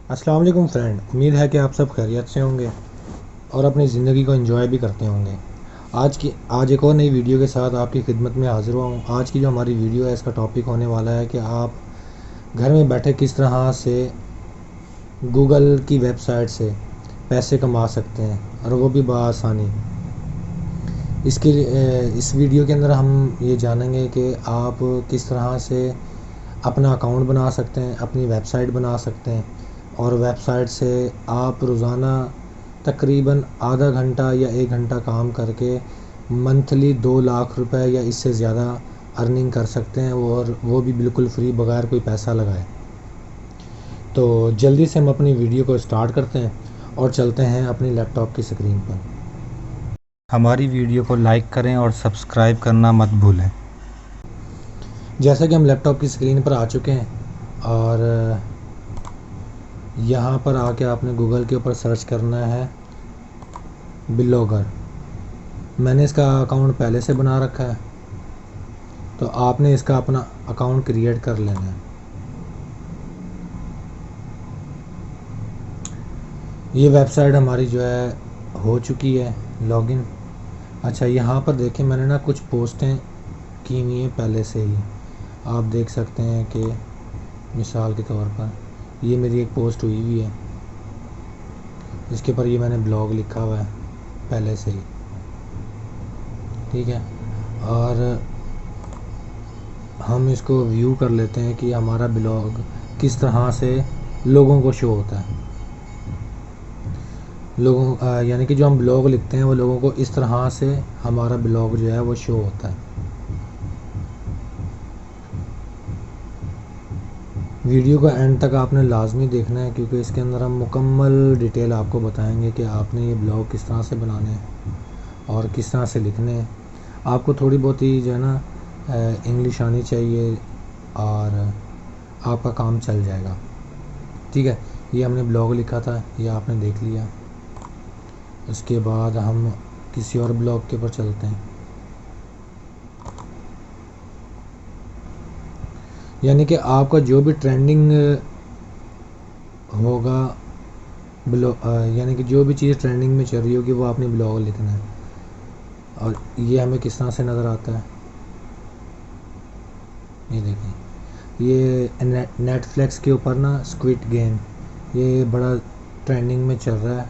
अस्सलाम वालेकुम फ्रेंड, उम्मीद है कि आप सब खैरियत से होंगे और अपनी ज़िंदगी को एंजॉय भी करते होंगे। आज एक और नई वीडियो के साथ आपकी खिदमत में हाज़िर हुआ हूँ। आज की जो हमारी वीडियो है इसका टॉपिक होने वाला है कि आप घर में बैठे किस तरह से गूगल की वेबसाइट से पैसे कमा सकते हैं और वो भी बआसानी। इस वीडियो के अंदर हम ये जानेंगे कि आप किस तरह से अपना अकाउंट बना सकते हैं, अपनी वेबसाइट बना सकते हैं और वेबसाइट से आप रोज़ाना तकरीबन आधा घंटा या 1 घंटा काम करके मंथली 2 लाख रुपए या इससे ज़्यादा अर्निंग कर सकते हैं, और वो भी बिल्कुल फ्री, बगैर कोई पैसा लगाए। तो जल्दी से हम अपनी वीडियो को स्टार्ट करते हैं और चलते हैं अपनी लैपटॉप की स्क्रीन पर। हमारी वीडियो को लाइक करें और सब्सक्राइब करना मत भूलें। जैसा कि हम लैपटॉप की स्क्रीन पर आ चुके हैं और यहाँ पर आके आपने गूगल के ऊपर सर्च करना है ब्लॉगर। मैंने इसका अकाउंट पहले से बना रखा है, तो आपने इसका अपना अकाउंट क्रिएट कर लेना है। ये वेबसाइट हमारी जो है हो चुकी है लॉगिन। अच्छा, यहाँ पर देखें, मैंने ना कुछ पोस्टें की हुई हैं पहले से ही। आप देख सकते हैं कि मिसाल के तौर पर ये मेरी एक पोस्ट हुई हुई है, इसके ऊपर ये मैंने ब्लॉग लिखा हुआ है पहले से ही, ठीक है। और हम इसको व्यू कर लेते हैं कि हमारा ब्लॉग किस तरह से लोगों को शो होता है। यानी कि जो हम ब्लॉग लिखते हैं वो लोगों को इस तरह से हमारा ब्लॉग जो है वो शो होता है। वीडियो का एंड तक आपने लाजमी देखना है, क्योंकि इसके अंदर हम मुकम्मल डिटेल आपको बताएंगे कि आपने ये ब्लॉग किस तरह से बनाने हैं और किस तरह से लिखने हैं। आपको थोड़ी बहुत ही जो है ना इंग्लिश आनी चाहिए और आपका काम चल जाएगा, ठीक है। ये हमने ब्लॉग लिखा था, ये आपने देख लिया। उसके बाद हम किसी और ब्लॉग के ऊपर चलते हैं। यानी कि आपका जो भी ट्रेंडिंग होगा यानी कि जो भी चीज़ ट्रेंडिंग में चल रही होगी वो आपने ब्लॉग लिखना है। और ये हमें किस तरह से नज़र आता है, ये देखें। ये नेटफ्लिक्स के ऊपर ना स्क्विड गेम, ये बड़ा ट्रेंडिंग में चल रहा है,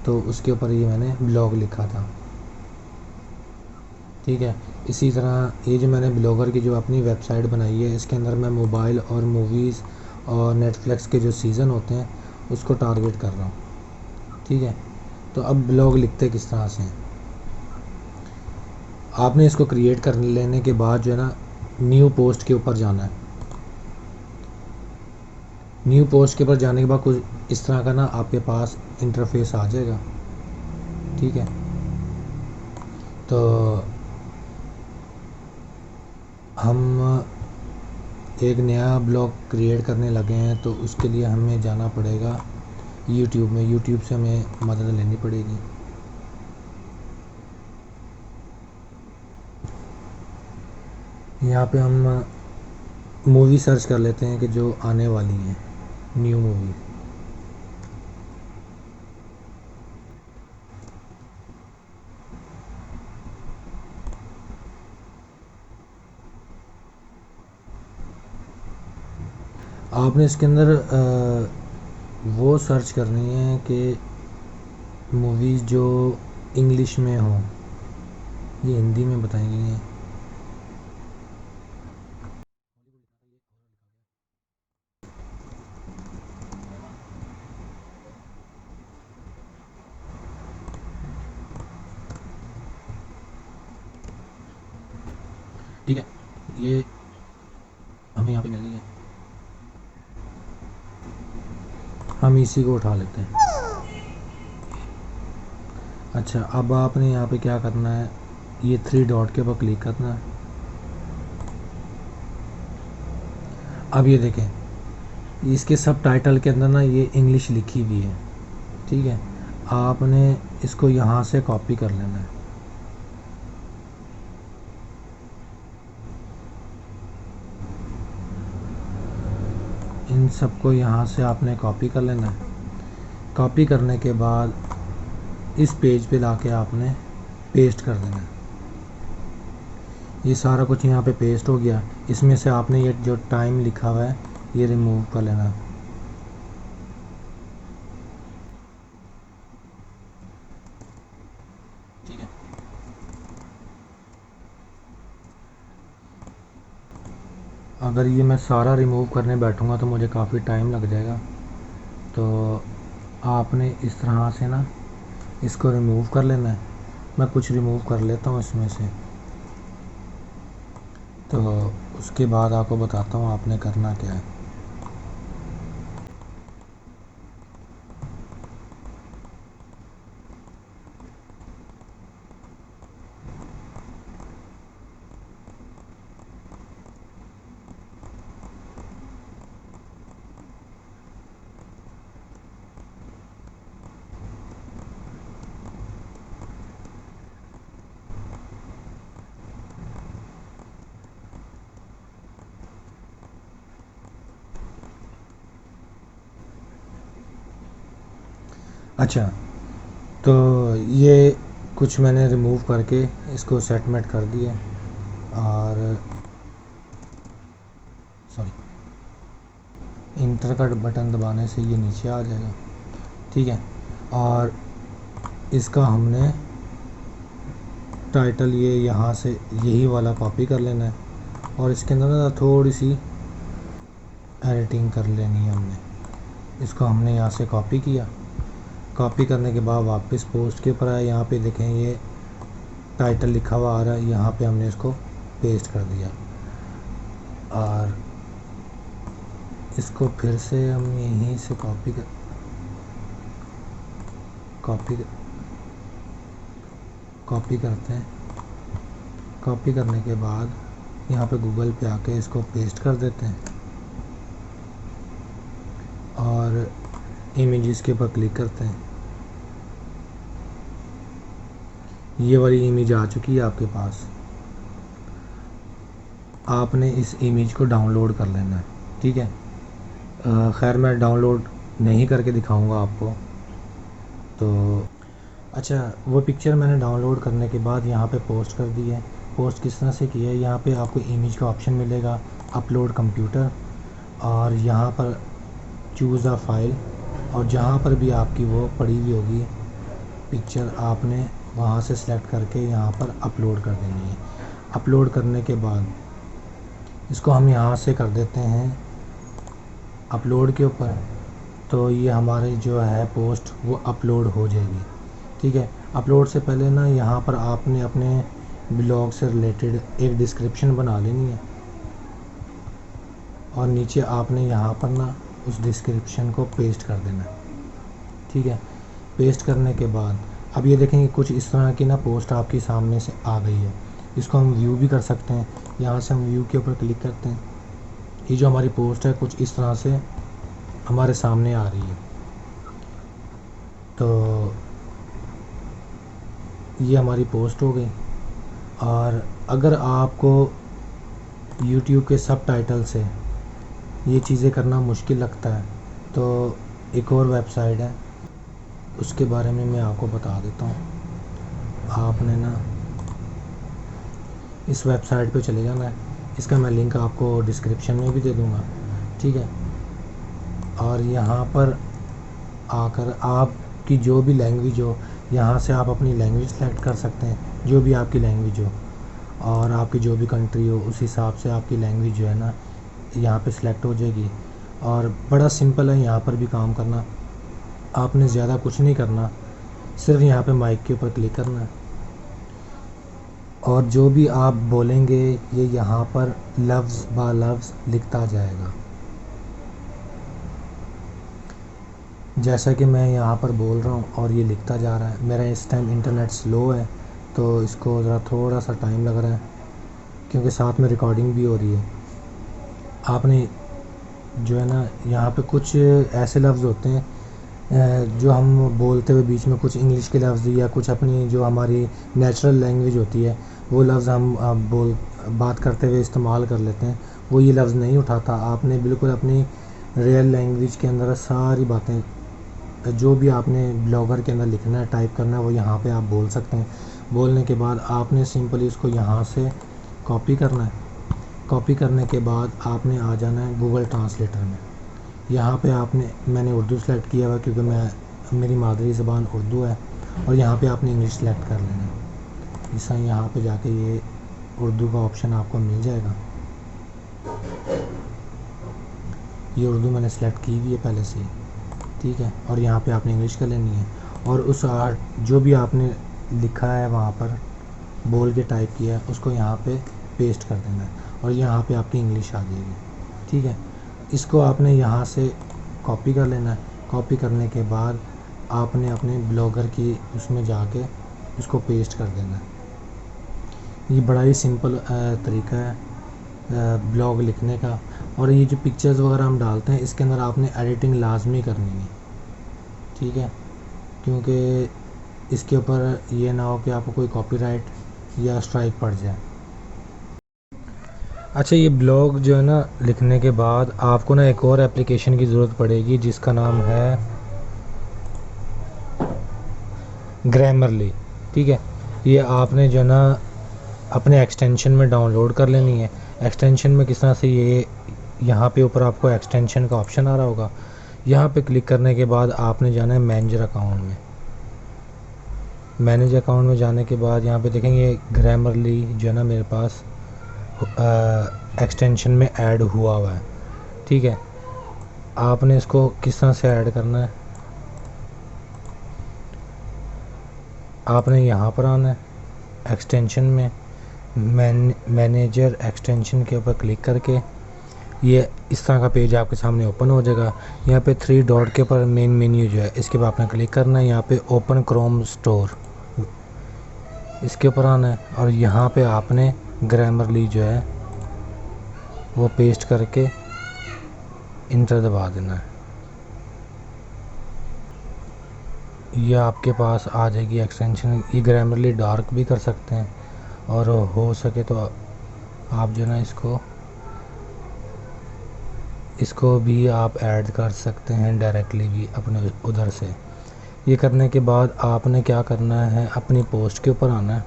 तो उसके ऊपर ये मैंने ब्लॉग लिखा था, ठीक है। इसी तरह ये जो मैंने ब्लॉगर की जो अपनी वेबसाइट बनाई है, इसके अंदर मैं मोबाइल और मूवीज़ और नेटफ्लिक्स के जो सीज़न होते हैं उसको टारगेट कर रहा हूँ, ठीक है। तो अब ब्लॉग लिखते किस तरह से हैं, आपने इसको क्रिएट कर लेने के बाद जो है ना न्यू पोस्ट के ऊपर जाना है। न्यू पोस्ट के ऊपर जाने के बाद कुछ इस तरह का ना आपके पास इंटरफेस आ जाएगा, ठीक है। तो हम एक नया ब्लॉग क्रिएट करने लगे हैं, तो उसके लिए हमें जाना पड़ेगा यूट्यूब में। यूट्यूब से हमें मदद लेनी पड़ेगी। यहाँ पे हम मूवी सर्च कर लेते हैं कि जो आने वाली हैं, न्यू मूवी। आपने इसके अंदर वो सर्च करनी है कि मूवीज़ जो इंग्लिश में हो, ये हिंदी में बताई गई हैं। ठीक है, ये हमें यहाँ पे मिल रही है, हम इसी को उठा लेते हैं। अच्छा, अब आपने यहाँ पे क्या करना है, ये 3 डॉट के ऊपर क्लिक करना है। अब ये देखें, इसके सब टाइटल के अंदर ना ये इंग्लिश लिखी हुई है, ठीक है। आपने इसको यहाँ से कॉपी कर लेना है। इन सबको यहाँ से आपने कॉपी कर लेना है। कॉपी करने के बाद इस पेज पे लाके आपने पेस्ट कर देना है। ये सारा कुछ यहाँ पे पेस्ट हो गया। इसमें से आपने ये जो टाइम लिखा हुआ है ये रिमूव कर लेना है। ठीक है, अगर ये मैं सारा रिमूव करने बैठूँगा तो मुझे काफ़ी टाइम लग जाएगा। तो आपने इस तरह से ना इसको रिमूव कर लेना है। मैं कुछ रिमूव कर लेता हूँ इसमें से, तो उसके बाद आपको बताता हूँ आपने करना क्या है। अच्छा, तो ये कुछ मैंने रिमूव करके इसको सेटमेंट कर दिया और सॉरी इंटर का बटन दबाने से ये नीचे आ जाएगा। ठीक है, और इसका हमने टाइटल ये यहाँ से यही वाला कॉपी कर लेना है और इसके अंदर ना थोड़ी सी एडिटिंग कर लेनी है हमने। इसको हमने यहाँ से कॉपी किया। कॉपी करने के बाद वापस पोस्ट के ऊपर आया, यहाँ पे देखें ये टाइटल लिखा हुआ आ रहा है, यहाँ पे हमने इसको पेस्ट कर दिया और इसको फिर से हम यहीं से कॉपी करते हैं। कॉपी करने के बाद यहाँ पे गूगल पे आके इसको पेस्ट कर देते हैं और इमेजेस के ऊपर क्लिक करते हैं। ये वाली इमेज आ चुकी है आपके पास। आपने इस इमेज को डाउनलोड कर लेना है। ठीक है, खैर मैं डाउनलोड नहीं करके दिखाऊंगा आपको। तो अच्छा, वो पिक्चर मैंने डाउनलोड करने के बाद यहाँ पे पोस्ट कर दी है। पोस्ट किस तरह से की है, यहाँ पे आपको इमेज का ऑप्शन मिलेगा, अपलोड कंप्यूटर, और यहाँ पर चूज़ अ फाइल, और जहाँ पर भी आपकी वो पड़ी हुई होगी पिक्चर आपने वहाँ से सिलेक्ट करके यहाँ पर अपलोड कर देनी है। अपलोड करने के बाद इसको हम यहाँ से कर देते हैं अपलोड के ऊपर, तो ये हमारी जो है पोस्ट वो अपलोड हो जाएगी। ठीक है, अपलोड से पहले ना यहाँ पर आपने अपने ब्लॉग से रिलेटेड एक डिस्क्रिप्शन बना लेनी है और नीचे आपने यहाँ पर ना उस डिस्क्रिप्शन को पेस्ट कर देना है। ठीक है, पेस्ट करने के बाद अब ये देखेंगे कुछ इस तरह की ना पोस्ट आपके सामने से आ गई है। इसको हम व्यू भी कर सकते हैं। यहाँ से हम व्यू के ऊपर क्लिक करते हैं। ये जो हमारी पोस्ट है कुछ इस तरह से हमारे सामने आ रही है। तो ये हमारी पोस्ट हो गई। और अगर आपको YouTube के सब टाइटल से ये चीज़ें करना मुश्किल लगता है तो एक और वेबसाइट है, उसके बारे में मैं आपको बता देता हूँ। आपने ना इस वेबसाइट पे चले जाना है। इसका मैं लिंक आपको डिस्क्रिप्शन में भी दे दूँगा। ठीक है, और यहाँ पर आकर आपकी जो भी लैंग्वेज हो, यहाँ से आप अपनी लैंग्वेज सेलेक्ट कर सकते हैं, जो भी आपकी लैंग्वेज हो, और आपकी जो भी कंट्री हो उस हिसाब से आपकी लैंग्वेज जो है ना यहाँ पे सिलेक्ट हो जाएगी। और बड़ा सिंपल है यहाँ पर भी काम करना। आपने ज़्यादा कुछ नहीं करना, सिर्फ यहाँ पे माइक के ऊपर क्लिक करना है और जो भी आप बोलेंगे ये यहाँ पर लफ्ज़ बा लफ्ज़ लिखता जाएगा। जैसा कि मैं यहाँ पर बोल रहा हूँ और ये लिखता जा रहा है। मेरा इस टाइम इंटरनेट स्लो है तो इसको ज़रा थोड़ा सा टाइम लग रहा है क्योंकि साथ में रिकॉर्डिंग भी हो रही है। आपने जो है ना यहाँ पे कुछ ऐसे लफ्ज़ होते हैं जो हम बोलते हुए बीच में कुछ इंग्लिश के लफ्ज़ या कुछ अपनी जो हमारी नेचुरल लैंग्वेज होती है वो लफ्ज़ हम बात करते हुए इस्तेमाल कर लेते हैं, वो ये लफ्ज़ नहीं उठाता। आपने बिल्कुल अपनी रियल लैंग्वेज के अंदर सारी बातें, जो भी आपने ब्लॉगर के अंदर लिखना है, टाइप करना है, वो यहाँ पे आप बोल सकते हैं। बोलने के बाद आपने सिंपली इसको यहाँ से कॉपी करना है। कॉपी करने के बाद आपने आ जाना है गूगल ट्रांसलेटर में। यहाँ पे मैंने उर्दू सेलेक्ट किया हुआ क्योंकि मेरी मादरी ज़बान उर्दू है। और यहाँ पे आपने इंग्लिश सेलेक्ट कर लेना है। जैसा यहाँ पे जाके ये उर्दू का ऑप्शन आपको मिल जाएगा। ये उर्दू मैंने सेलेक्ट की हुई है पहले से ही, ठीक है। और यहाँ पे आपने इंग्लिश कर लेनी है और उस जो भी आपने लिखा है वहाँ पर बोल के टाइप किया है उसको यहाँ पे पेस्ट कर देना है और यहाँ पे आपकी इंग्लिश आ जाएगी, ठीक है। इसको आपने यहाँ से कॉपी कर लेना है। कॉपी करने के बाद आपने अपने ब्लॉगर की उसमें जाके उसको पेस्ट कर देना है। ये बड़ा ही सिंपल तरीका है ब्लॉग लिखने का। और ये जो पिक्चर्स वगैरह हम डालते हैं इसके अंदर आपने एडिटिंग लाजमी करनी है, ठीक है, क्योंकि इसके ऊपर ये ना हो कि आपको कोई कॉपीराइट या स्ट्राइक पड़ जाए। अच्छा, ये ब्लॉग जो है ना लिखने के बाद आपको ना एक और एप्लीकेशन की ज़रूरत पड़ेगी जिसका नाम है ग्रामरली, ठीक है। ये आपने जो है ना अपने एक्सटेंशन में डाउनलोड कर लेनी है। एक्सटेंशन में किस तरह से, ये यहाँ पे ऊपर आपको एक्सटेंशन का ऑप्शन आ रहा होगा। यहाँ पे क्लिक करने के बाद आपने जाना है मैनेजर अकाउंट में। मैनेज अकाउंट में जाने के बाद यहाँ पे देखेंगे ग्रामरली जो है ना मेरे पास एक्सटेंशन में ऐड हुआ हुआ है, ठीक है। आपने इसको किस तरह से ऐड करना है, आपने यहाँ पर आना है एक्सटेंशन में, मैनेजर एक्सटेंशन के ऊपर क्लिक करके ये इस तरह का पेज आपके सामने ओपन हो जाएगा। यहाँ पे 3 डॉट के ऊपर मेन मेन्यू जो है इसके ऊपर आपने क्लिक करना है। यहाँ पे ओपन क्रोम स्टोर इसके ऊपर आना है और यहाँ पे आपने ग्रामरली जो है वो पेस्ट करके इंटर दबा देना है। ये आपके पास आ जाएगी एक्सटेंशन। ये ग्रामरली डार्क भी कर सकते हैं और हो सके तो आप जो है ना इसको भी आप ऐड कर सकते हैं डायरेक्टली भी अपने उधर से। ये करने के बाद आपने क्या करना है, अपनी पोस्ट के ऊपर आना है।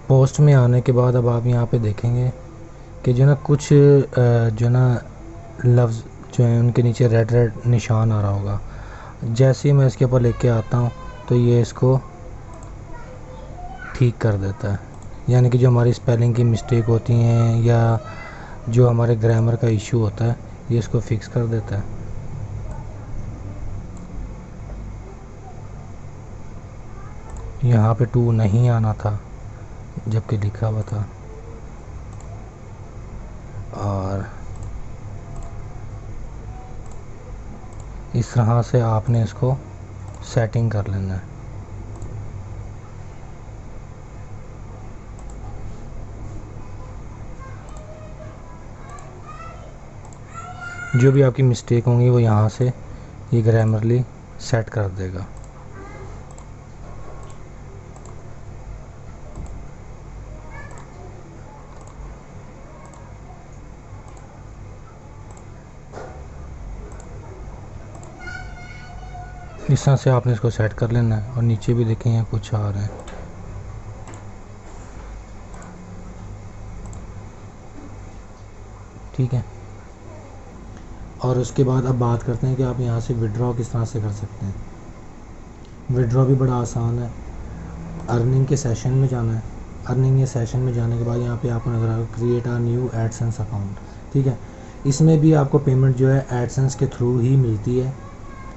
पोस्ट में आने के बाद अब आप यहाँ पे देखेंगे कि जो ना कुछ जो ना लफ्ज़ जो हैं उनके नीचे रेड रेड निशान आ रहा होगा। जैसे ही मैं इसके ऊपर लेके आता हूँ तो ये इसको ठीक कर देता है, यानी कि जो हमारी स्पेलिंग की मिस्टेक होती हैं या जो हमारे ग्रामर का इशू होता है ये इसको फिक्स कर देता है। यहाँ पे 2 नहीं आना था जबकि लिखा हुआ था। और इस तरह से आपने इसको सेटिंग कर लेना है। जो भी आपकी मिस्टेक होंगी वो यहाँ से ये ग्रामरली सेट कर देगा। इस तरह से आपने इसको सेट कर लेना है। और नीचे भी देखें यहाँ कुछ आ रहा है, ठीक है। और उसके बाद अब बात करते हैं कि आप यहाँ से विड्रॉ किस तरह से कर सकते हैं। विड्रॉ भी बड़ा आसान है। अर्निंग के सेशन में जाना है। अर्निंग के सेशन में जाने के बाद यहाँ पे आपको नजर आएगा create a new AdSense account, ठीक है। इसमें भी आपको पेमेंट जो है एडसेंस के थ्रू ही मिलती है,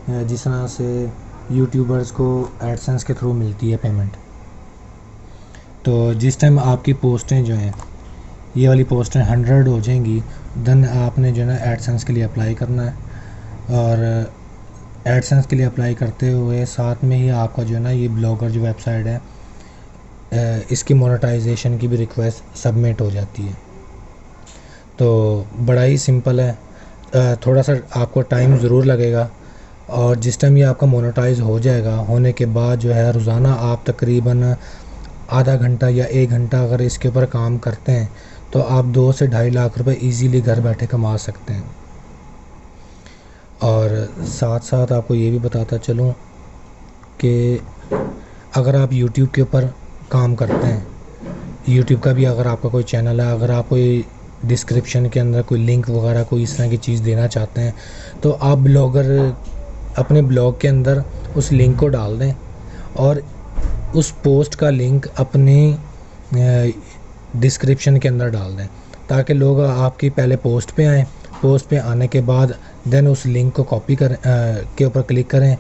जिस तरह से यूट्यूबर्स को एडसेंस के थ्रू मिलती है पेमेंट। तो जिस टाइम आपकी पोस्टें जो हैं, ये वाली पोस्टें 100 हो जाएंगी, देन आपने जो है ना एडसेंस के लिए अप्लाई करना है। और एडसेंस के लिए अप्लाई करते हुए साथ में ही आपका जो है ना ये ब्लॉगर जो वेबसाइट है इसकी मोनेटाइजेशन की भी रिक्वेस्ट सबमिट हो जाती है। तो बड़ा ही सिंपल है। थोड़ा सा आपको टाइम ज़रूर लगेगा और जिस टाइम ये आपका मोनेटाइज हो जाएगा, होने के बाद जो है रोज़ाना आप तकरीबन आधा घंटा या 1 घंटा अगर इसके ऊपर काम करते हैं तो आप 2 से ढाई लाख रुपए इजीली घर बैठे कमा सकते हैं। और साथ साथ आपको ये भी बताता चलूँ कि अगर आप यूट्यूब के ऊपर काम करते हैं, यूट्यूब का भी अगर आपका कोई चैनल है, अगर आप कोई डिस्क्रिप्शन के अंदर कोई लिंक वगैरह कोई इस तरह की चीज़ देना चाहते हैं, तो आप अपने ब्लॉग के अंदर उस लिंक को डाल दें और उस पोस्ट का लिंक अपनी डिस्क्रिप्शन के अंदर डाल दें, ताकि लोग आपकी पहले पोस्ट पे आएँ, पोस्ट पे आने के बाद देन उस लिंक को कॉपी करें, के ऊपर क्लिक करें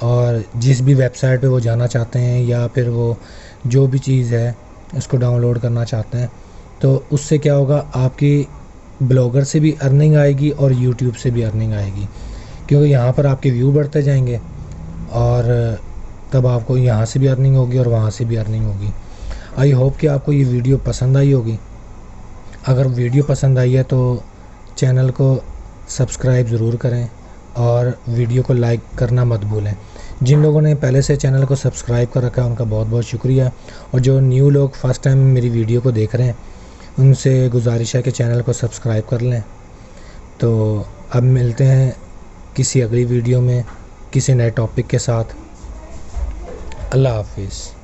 और जिस भी वेबसाइट पे वो जाना चाहते हैं या फिर वो जो भी चीज़ है उसको डाउनलोड करना चाहते हैं, तो उससे क्या होगा, आपकी ब्लॉगर से भी अर्निंग आएगी और यूट्यूब से भी अर्निंग आएगी, क्योंकि यहाँ पर आपके व्यू बढ़ते जाएंगे और तब आपको यहाँ से भी अर्निंग होगी और वहाँ से भी अर्निंग होगी। आई होप कि आपको ये वीडियो पसंद आई होगी। अगर वीडियो पसंद आई है तो चैनल को सब्सक्राइब ज़रूर करें और वीडियो को लाइक करना मत भूलें। जिन लोगों ने पहले से चैनल को सब्सक्राइब कर रखा है उनका बहुत बहुत शुक्रिया, और जो न्यू लोग फर्स्ट टाइम मेरी वीडियो को देख रहे हैं उनसे गुजारिश है कि चैनल को सब्सक्राइब कर लें। तो अब मिलते हैं किसी अगली वीडियो में किसी नए टॉपिक के साथ। अल्लाह हाफिज़।